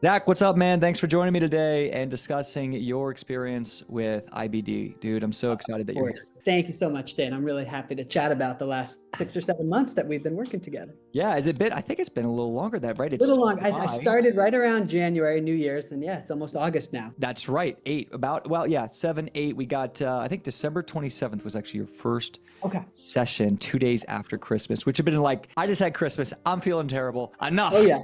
Zach, what's up, man? Thanks for joining me today and discussing your experience with IBD. Dude, I'm so excited that Of you're here. course. Thank you so much, Dane. I'm really happy to chat about the last 6 or 7 months that we've been working together. Yeah, has it been? I think it's been a little longer than that, right? A It's little long. I July. started right around January, New Year's, and yeah, it's almost August now. That's right. Eight, about, well, yeah, 7, 8. We got, I think December 27th was actually your first Okay. session, 2 days after Christmas, which have been like, I just had Christmas. I'm feeling terrible. Oh Enough. yeah.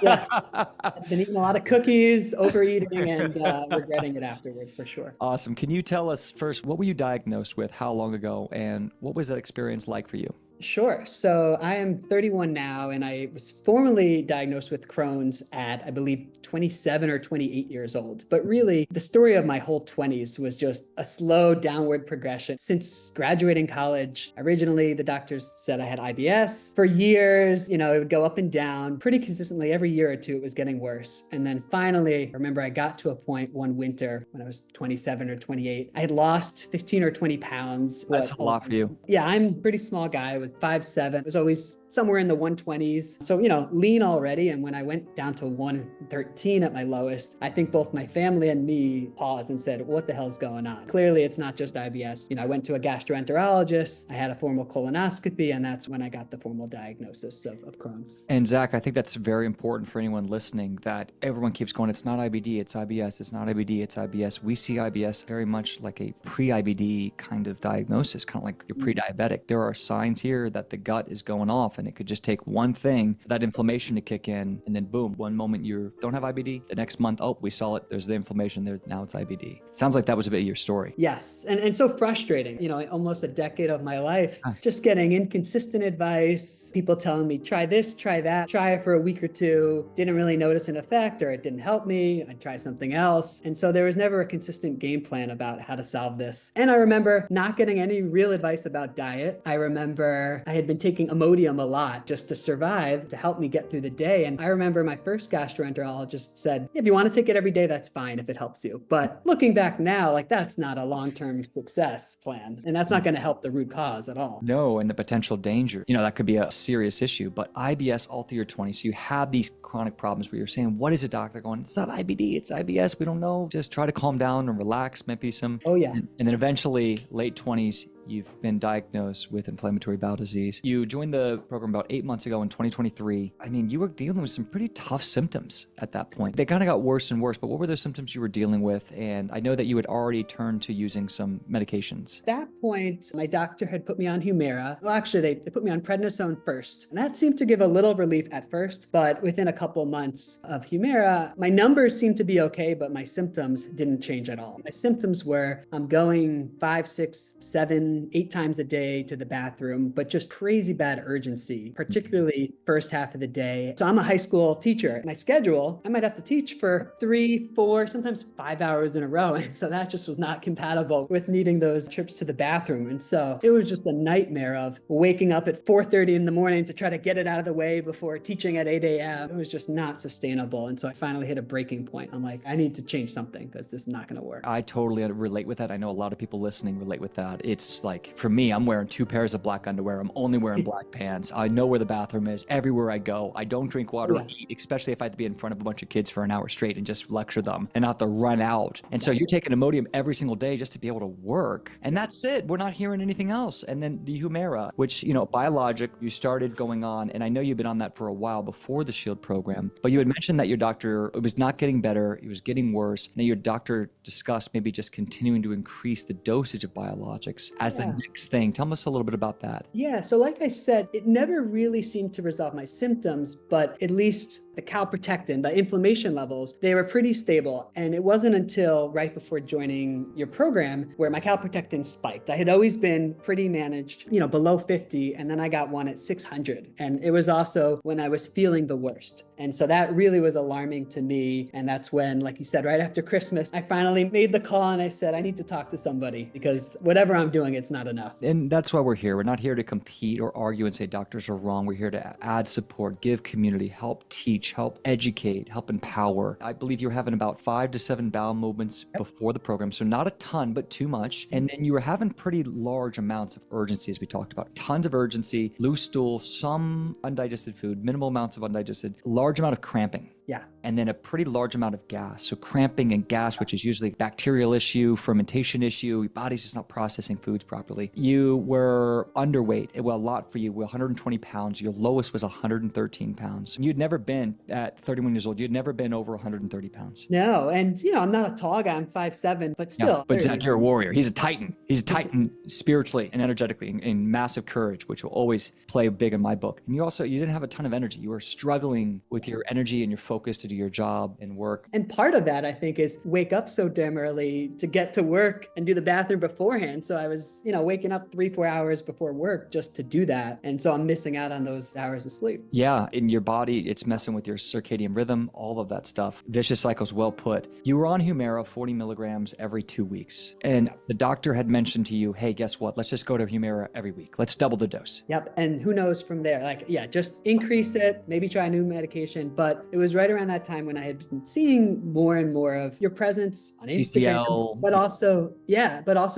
Yes. I've been eating a lot of cookies, overeating, and regretting it afterward for sure. Awesome. Can you tell us first, what were you diagnosed with? How long ago? And what was that experience like for you? Sure. So I am 31 now, and I was formally diagnosed with Crohn's at, I believe, 27 or 28 years old. But really, the story of my whole 20s was just a slow downward progression. Since graduating college, originally the doctors said I had IBS. For years, it would go up and down pretty consistently. Every year or two, it was getting worse. And then finally, I remember I got to a point one winter when I was 27 or 28. I had lost 15 or 20 pounds. That's a lot for you. Yeah, I'm a pretty small guy. I was 5'7", was always somewhere in the 120s. So, lean already. And when I went down to 113 at my lowest, I think both my family and me paused and said, what the hell's going on? Clearly, it's not just IBS. I went to a gastroenterologist, I had a formal colonoscopy, and that's when I got the formal diagnosis of Crohn's. And Zach, I think that's very important for anyone listening that everyone keeps going, it's not IBD, it's IBS, it's not IBD, it's IBS. We see IBS very much like a pre-IBD kind of diagnosis, kind of like you're pre-diabetic. There are signs here that the gut is going off, and it could just take one thing, that inflammation to kick in, and then boom, one moment you don't have IBD, the next month, oh, we saw it, there's the inflammation there, now it's IBD. Sounds like that was a bit of your story. Yes, and so frustrating, almost a decade of my life, just getting inconsistent advice, people telling me, try this, try that, try it for a week or two, didn't really notice an effect, or it didn't help me, I'd try something else. And so there was never a consistent game plan about how to solve this. And I remember not getting any real advice about diet. I remember I had been taking Imodium a lot just to survive, to help me get through the day. And I remember my first gastroenterologist said, if you want to take it every day, that's fine if it helps you. But looking back now, that's not a long-term success plan. And that's not going to help the root cause at all. No, and the potential danger, that could be a serious issue. But IBS all through your 20s, so you have these chronic problems where you're saying, what is it, doctor? Going, it's not IBD, it's IBS. We don't know. Just try to calm down and relax. Might be some. Oh, yeah. And then eventually, late 20s, you've been diagnosed with inflammatory bowel disease. You joined the program about 8 months ago in 2023. I mean, you were dealing with some pretty tough symptoms at that point. They kind of got worse and worse, but what were the symptoms you were dealing with? And I know that you had already turned to using some medications. At that point, my doctor had put me on Humira. Well, actually, they put me on prednisone first. And that seemed to give a little relief at first, but within a couple months of Humira, my numbers seemed to be okay, but my symptoms didn't change at all. My symptoms were, I'm going 5, 6, 7, 8 times a day to the bathroom, but just crazy bad urgency, particularly first half of the day. So I'm a high school teacher. My schedule, I might have to teach for 3, 4, sometimes 5 hours in a row. And so that just was not compatible with needing those trips to the bathroom. And so it was just a nightmare of waking up at 4:30 in the morning to try to get it out of the way before teaching at 8 a.m. It was just not sustainable. And so I finally hit a breaking point. I'm like, I need to change something because this is not going to work. I totally relate with that. I know a lot of people listening relate with that. It's like, for me, I'm wearing 2 pairs of black underwear. I'm only wearing black pants. I know where the bathroom is everywhere I go. I don't drink water or eat, especially if I have to be in front of a bunch of kids for an hour straight and just lecture them and not to run out. And so you're taking Imodium every single day just to be able to work. And that's it. We're not hearing anything else. And then the Humira, which, biologic, you started going on. And I know you've been on that for a while before the S.H.I.E.L.D program, but you had mentioned that your doctor, it was not getting better. It was getting worse. And then your doctor discussed maybe just continuing to increase the dosage of biologics as the next thing. Tell us a little bit about that. Yeah, so like I said, it never really seemed to resolve my symptoms, but at least the CalProtectin, the inflammation levels, they were pretty stable. And it wasn't until right before joining your program where my CalProtectin spiked. I had always been pretty managed, below 50, and then I got one at 600. And it was also when I was feeling the worst. And so that really was alarming to me. And that's when, like you said, right after Christmas, I finally made the call and I said, I need to talk to somebody because whatever I'm doing, it's not enough. And that's why we're here. We're not here to compete or argue and say doctors are wrong. We're here to add support, give community, help teach, help educate, help empower. I believe you're having about 5 to 7 bowel movements before the program. So not a ton, but too much. And then you were having pretty large amounts of urgency, as we talked about. Tons of urgency, loose stool, some undigested food, minimal amounts of undigested, large amount of cramping. Yeah. and then a pretty large amount of gas. So cramping and gas, which is usually a bacterial issue, fermentation issue, your body's just not processing foods properly. You were underweight, well, a lot for you, 120 pounds. Your lowest was 113 pounds. You'd never been, at 31 years old, you'd never been over 130 pounds. No, and I'm not a tall guy. I'm 5'7", but still. Yeah, but Zach, you're a warrior. He's a titan. He's a titan spiritually and energetically, in massive courage, which will always play big in my book. And you didn't have a ton of energy. You were struggling with your energy and your focus to do your job and work. And part of that, I think, is wake up so damn early to get to work and do the bathroom beforehand. So I was, waking up 3-4 hours before work just to do that. And so I'm missing out on those hours of sleep. Yeah, in your body, it's messing with your circadian rhythm, all of that stuff. Vicious cycles, well put. You were on Humira, 40 milligrams every 2 weeks. And the doctor had mentioned to you, hey, guess what? Let's just go to Humira every week. Let's double the dose. Yep. And who knows from there? Just increase it, maybe try a new medication. But it was right around that time when I had been seeing more and more of your presence on Instagram, but also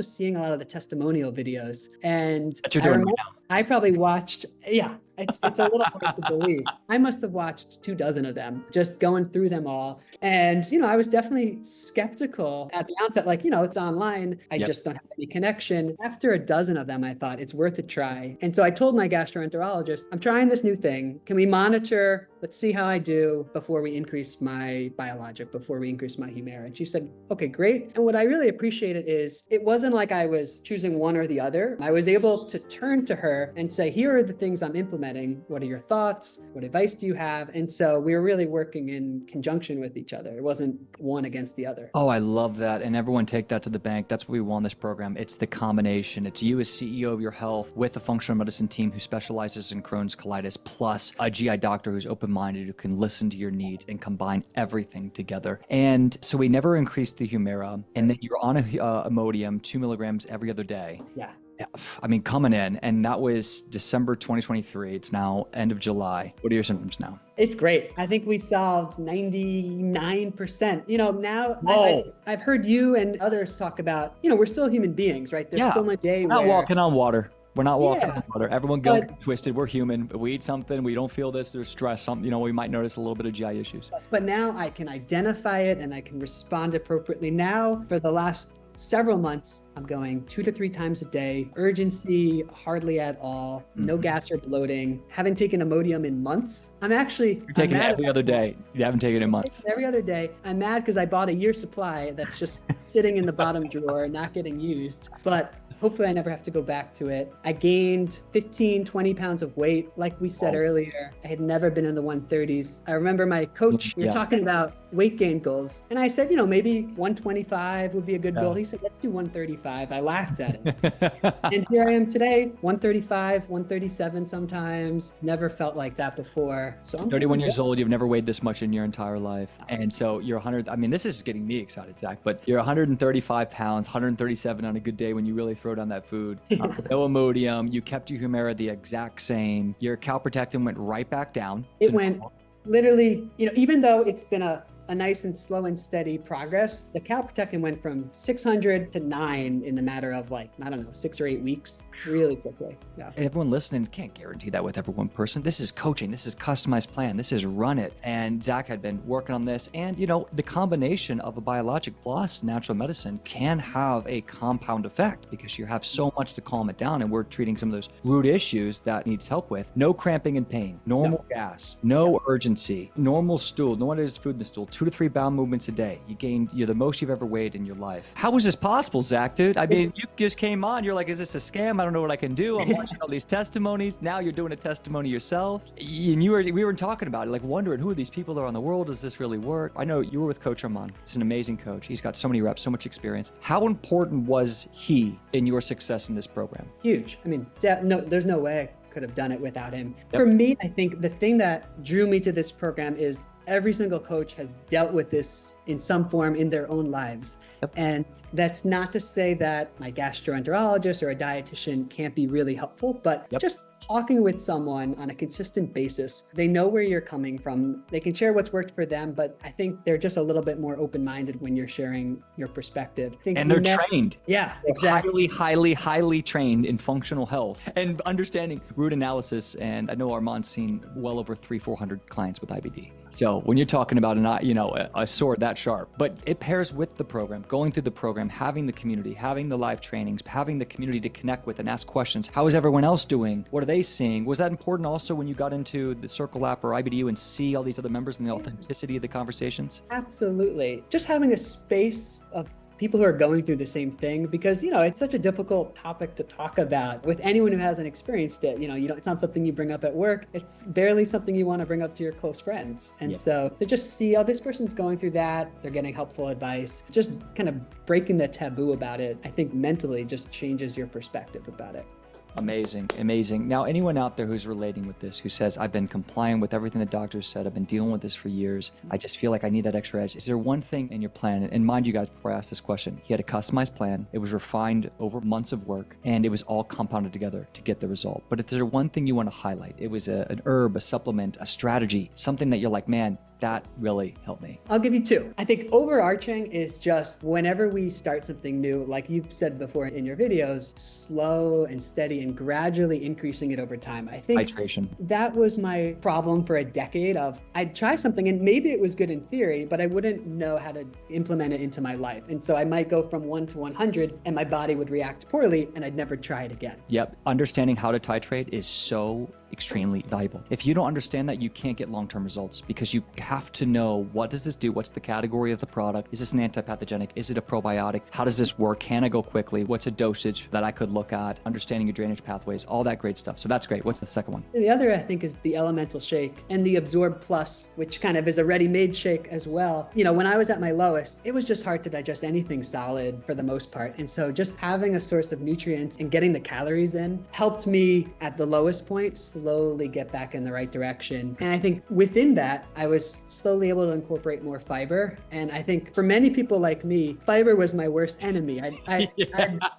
seeing a lot of the testimonial videos. And that you're doing right now. I probably watched, it's a little hard to believe. I must have watched 24 of them, just going through them all. And, I was definitely skeptical at the outset, it's online. I just don't have any connection. After 12 of them, I thought it's worth a try. And so I told my gastroenterologist, I'm trying this new thing. Can we monitor? Let's see how I do before we increase my biologic, before we increase my Humira. And she said, okay, great. And what I really appreciated is it wasn't like I was choosing one or the other. I was able to turn to her and say, here are the things I'm implementing. What are your thoughts? What advice do you have? And so we were really working in conjunction with each other. It wasn't one against the other. Oh, I love that. And everyone take that to the bank. That's what we want in this program. It's the combination. It's you as CEO of your health with a functional medicine team who specializes in Crohn's, colitis, plus a GI doctor who's open-minded, who can listen to your needs and combine everything together. And so we never increased the Humira. And then you're on a Imodium, 2 milligrams every other day. Yeah. I mean, coming in, and that was December 2023. It's now end of July. What are your symptoms now? It's great. I think we solved 99%. Now I've heard you and others talk about, we're still human beings, right? There's still a day we're not walking on water. We're not walking on water. Everyone go twisted. We're human. We eat something. We don't feel this. There's stress. Something, we might notice a little bit of GI issues. But now I can identify it and I can respond appropriately. Now, for the last several months, I'm going 2 to 3 times a day. Urgency, hardly at all. No gas or bloating. Haven't taken Imodium in months. You're taking it every other day. You haven't taken it in months. Every other day. I'm mad because I bought a year's supply that's just sitting in the bottom drawer, not getting used. But hopefully I never have to go back to it. I gained 15, 20 pounds of weight. Like we said earlier, I had never been in the 130s. I remember my coach, we were talking about weight gain goals. And I said, maybe 125 would be a good goal. He said, let's do 135. I laughed at it. And here I am today, 135, 137 sometimes. Never felt like that before. So I'm 31 years old. You've never weighed this much in your entire life. And so you're 100. I mean, this is getting me excited, Zach, but you're 135 pounds, 137 on a good day when you really throw down that food. No Imodium. You kept your Humira the exact same. Your CalProtectin went right back down. It went literally, even though it's been a nice and slow and steady progress, the CalProtectin went from 600 to 9 in the matter of 6 or 8 weeks, really quickly. Yeah. Everyone listening can't guarantee that with every one person. This is coaching. This is customized plan. This is run it. And Zach had been working on this. And, the combination of a biologic plus natural medicine can have a compound effect because you have so much to calm it down. And we're treating some of those root issues that needs help with. No cramping and pain, normal gas, no urgency, normal stool. No one has food in the stool. 2 to 3 bowel movements a day. You're the most you've ever weighed in your life. How is this possible, Zach, dude? I mean, you just came on. You're like, is this a scam? I don't know what I can do. I'm watching all these testimonies. Now you're doing a testimony yourself. And we were talking about it, wondering who are these people that are on the world? Does this really work? I know you were with Coach Armand. He's an amazing coach. He's got so many reps, so much experience. How important was he in your success in this program? Huge. I mean, there's no way I could have done it without him. Yep. For me, I think the thing that drew me to this program is every single coach has dealt with this in some form in their own lives. Yep. And that's not to say that my gastroenterologist or a dietitian can't be really helpful, but just talking with someone on a consistent basis, they know where you're coming from. They can share what's worked for them, but I think they're just a little bit more open-minded when you're sharing your perspective. And they're trained. Yeah, exactly. Highly trained in functional health and understanding root analysis. And I know Armand's seen well over 300-400 clients with IBD. So know, when you're talking about a sword that sharp. But it pairs with the program, going through the program, having the community, having the live trainings, having the community to connect with and ask questions. How is everyone else doing? What are they seeing? Was that important also when you got into the Circle app or IBDU and see all these other members and the authenticity of the conversations? Absolutely. Just having a space of people who are going through the same thing, because, it's such a difficult topic to talk about with anyone who hasn't experienced it. It's not something you bring up at work. It's barely something you want to bring up to your close friends. And so to just see, this person's going through that, they're getting helpful advice, just kind of breaking the taboo about it, I think mentally just changes your perspective about it. Amazing, amazing. Now, anyone out there who's relating with this, who says, I've been complying with everything the doctor said, I've been dealing with this for years, I just feel like I need that extra edge. Is there one thing in your plan? And mind you guys, before I ask this question, he had a customized plan. It was refined over months of work, and it was all compounded together to get the result. But if there's one thing you want to highlight, it was an herb, a supplement, a strategy, something that you're like, man, that really helped me. I'll give you two. I think overarching is just whenever we start something new, like you've said before in your videos, slow and steady and gradually increasing it over time. I think Titration. That was my problem for a decade of I'd try something and maybe it was good in theory, but I wouldn't know how to implement it into my life. And so I might go from 1 to 100 and my body would react poorly and I'd never try it again. Yep. Understanding how to titrate is so extremely valuable. If you don't understand that, you can't get long-term results because you have to know, what does this do? What's the category of the product? Is this an antipathogenic? Is it a probiotic? How does this work? Can I go quickly? What's a dosage that I could look at? Understanding your drainage pathways, all that great stuff. So that's great. What's the second one? The other, I think, is the Elemental Shake and the Absorb Plus, which kind of is a ready-made shake as well. When I was at my lowest, it was just hard to digest anything solid for the most part. And so just having a source of nutrients and getting the calories in helped me at the lowest point slowly get back in the right direction. And I think within that, I was slowly able to incorporate more fiber. And I think for many people like me, fiber was my worst enemy. I'd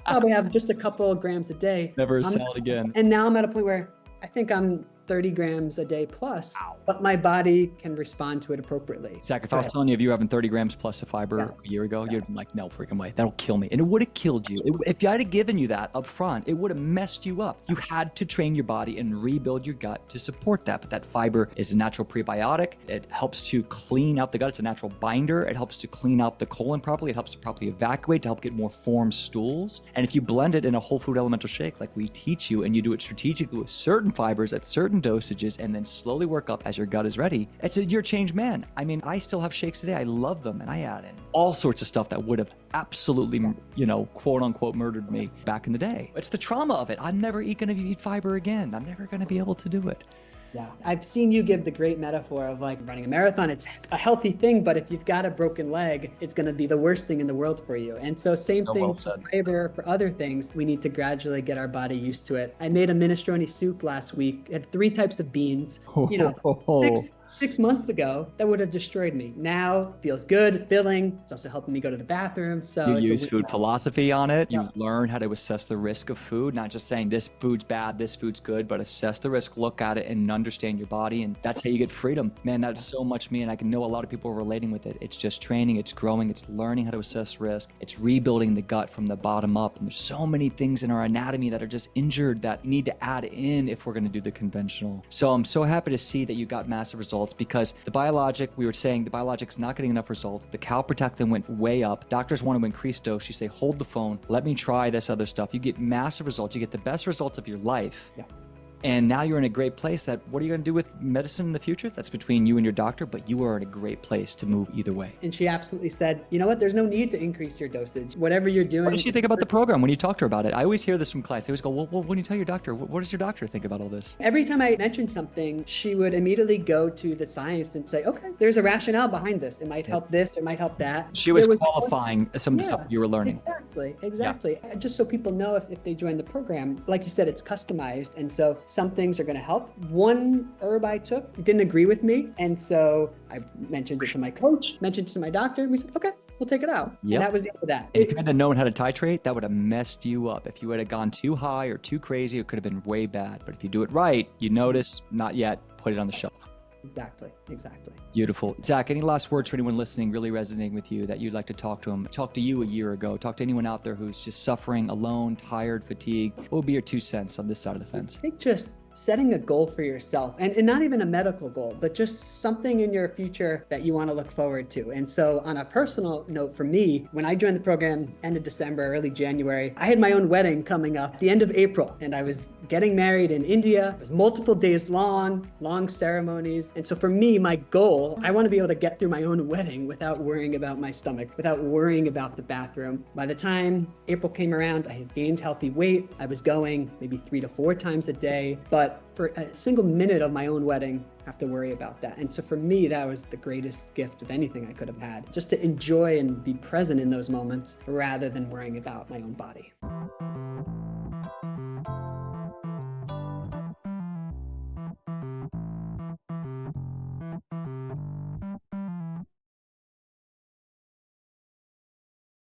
probably have just a couple of grams a day. Never a salad again. And now I'm at a point where I think I'm 30 grams a day plus, but my body can respond to it appropriately. Zach, if I was telling you if you were having 30 grams plus of fiber a year ago, you'd be like, no freaking way, that'll kill me. And it would have killed you. If I had given you that up front, it would have messed you up. You had to train your body and rebuild your gut to support that. But that fiber is a natural prebiotic. It helps to clean out the gut. It's a natural binder. It helps to clean out the colon properly. It helps to properly evacuate, to help get more formed stools. And if you blend it in a whole food elemental shake, like we teach you, and you do it strategically with certain fibers at certain dosages, and then slowly work up as your gut is ready, you're a changed man. I mean, I still have shakes today. I love them, and I add in all sorts of stuff that would have absolutely, quote unquote, murdered me back in the day. It's the trauma of it. I'm never going to eat fiber again. I'm never going to be able to do it. Yeah, I've seen you give the great metaphor of like running a marathon. It's a healthy thing, but if you've got a broken leg, it's going to be the worst thing in the world for you. And so same thing for fiber, for other things, we need to gradually get our body used to it. I made a minestrone soup last week. It had 3 types of beans, 6 months ago, that would have destroyed me. Now feels good, filling. It's also helping me go to the bathroom. So you use food philosophy on it. You learn how to assess the risk of food, not just saying this food's bad, this food's good, but assess the risk, look at it, and understand your body. And that's how you get freedom. Man, that's so much me. And I can know a lot of people are relating with it. It's just training, it's growing, it's learning how to assess risk. It's rebuilding the gut from the bottom up. And there's so many things in our anatomy that are just injured that need to add in if we're going to do the conventional. So I'm so happy to see that you got massive results, because the biologic, we were saying the biologic's not getting enough results. The CalProtectin went way up. Doctors want to increase dose. You say, hold the phone. Let me try this other stuff. You get massive results. You get the best results of your life. Yeah. And now you're in a great place that, what are you going to do with medicine in the future? That's between you and your doctor, but you are in a great place to move either way. And she absolutely said, you know what, there's no need to increase your dosage. Whatever you're doing. What does she think about the program when you talk to her about it? I always hear this from clients. They always go, well, when you tell your doctor, what does your doctor think about all this? Every time I mentioned something, she would immediately go to the science and say, okay, there's a rationale behind this. It might help this, it might help that. She was qualifying some of the stuff you were learning. Exactly. Yeah. Just so people know if they join the program, like you said, it's customized. And so some things are going to help. One herb I took didn't agree with me. And so I mentioned it to my coach, mentioned it to my doctor. And we said, okay, we'll take it out. Yep. And that was the end of that. And if you had known how to titrate, that would have messed you up. If you had gone too high or too crazy, it could have been way bad. But if you do it right, you notice, not yet, put it on the shelf. Exactly. Beautiful. Zach, any last words for anyone listening, really resonating with you, that you'd like to talk to them? Talk to you a year ago. Talk to anyone out there who's just suffering, alone, tired, fatigued. What would be your 2 cents on this side of the fence? I think just setting a goal for yourself, and not even a medical goal, but just something in your future that you want to look forward to. And so on a personal note for me, when I joined the program end of December, early January, I had my own wedding coming up at the end of April, and I was getting married in India. It was multiple days long ceremonies. And so for me, my goal, I want to be able to get through my own wedding without worrying about my stomach, without worrying about the bathroom. By the time April came around, I had gained healthy weight. I was going maybe 3 to 4 times a day, but for a single minute of my own wedding, I have to worry about that. And so for me, that was the greatest gift of anything I could have had, just to enjoy and be present in those moments rather than worrying about my own body.